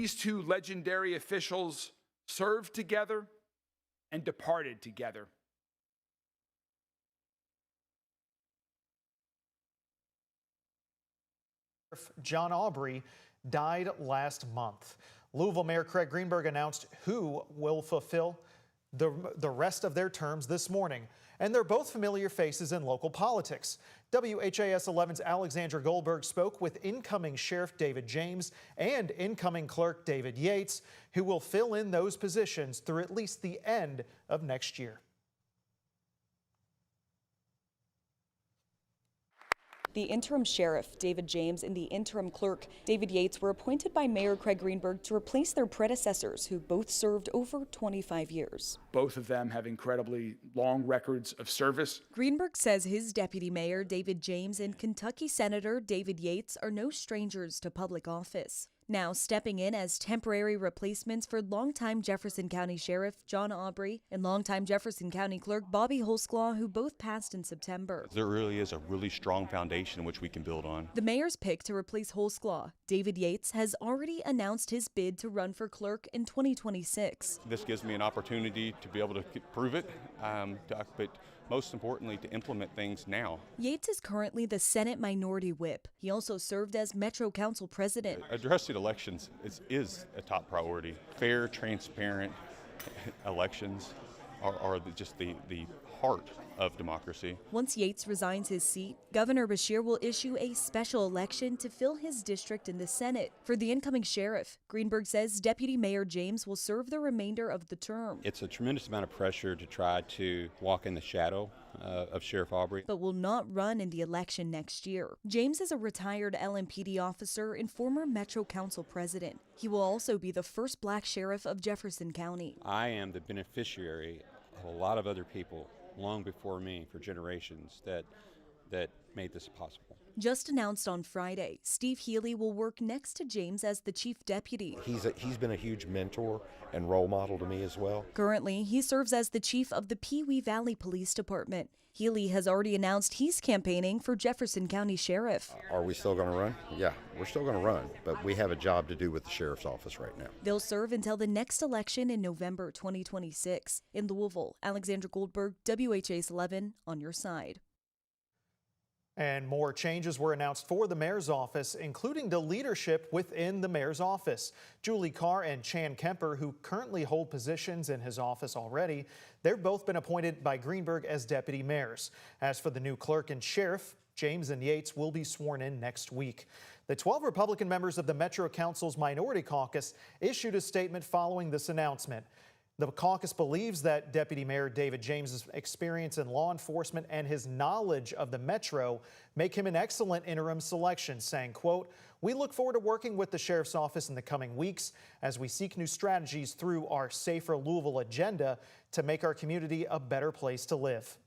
These two legendary officials served together and departed together. John Aubrey died last month. Louisville Mayor Greenberg announced who will fulfill the rest of their terms this morning. And they're both familiar faces in local politics. WHAS 11's Alexandra Goldberg spoke with incoming Sheriff David James and incoming Clerk David Yates, who will fill in those positions through at least the end of next year. The interim sheriff, David James, and the interim clerk, David Yates, were appointed by Mayor Greenberg to replace their predecessors, who both served over 25 years. Both of them have incredibly long records of service. Greenberg says his deputy mayor, David James, and Kentucky Senator David Yates are no strangers to public office. Now stepping in as temporary replacements for longtime Jefferson County Sheriff John Aubrey and longtime Jefferson County Clerk Bobby Holsclaw, who both passed in September. There really is a really strong foundation in which we can build on. The mayor's pick to replace Holsclaw, David Yates, has already announced his bid to run for clerk in 2026. This gives me an opportunity to be able to prove it, but most importantly, to implement things now. Yates is currently the Senate Minority Whip. He also served as Metro Council President. Addressing elections is a top priority. Fair, transparent elections are just the heart of democracy. Once Yates resigns his seat, Governor Beshear will issue a special election to fill his district in the Senate. For the incoming sheriff, Greenberg says Deputy Mayor James will serve the remainder of the term. It's a tremendous amount of pressure to try to walk in the shadow of Sheriff Aubrey, but will not run in the election next year. James is a retired LMPD officer and former Metro Council president. He will also be the first black sheriff of Jefferson County. I am the beneficiary of a lot of other people long before me, for generations, that made this possible. Just announced on Friday, Steve Healy will work next to James as the chief deputy. He's been a huge mentor and role model to me as well. Currently, he serves as the chief of the Pee Wee Valley Police Department. Healy has already announced he's campaigning for Jefferson County Sheriff. Are we still going to run? Yeah, we're still going to run, but we have a job to do with the sheriff's office right now. They'll serve until the next election in November 2026. In Louisville, Alexandra Goldberg, WHAS 11, on your side. And more changes were announced for the mayor's office, including the leadership within the mayor's office. Julie Carr and Chan Kemper, who currently hold positions in his office already, they've both been appointed by Greenberg as deputy mayors. As for the new clerk and sheriff, James and Yates will be sworn in next week. The 12 Republican members of the Metro Council's Minority Caucus issued a statement following this announcement. The caucus believes that Deputy Mayor David James' experience in law enforcement and his knowledge of the Metro make him an excellent interim selection, saying, quote, "We look forward to working with the Sheriff's Office in the coming weeks as we seek new strategies through our Safer Louisville agenda to make our community a better place to live."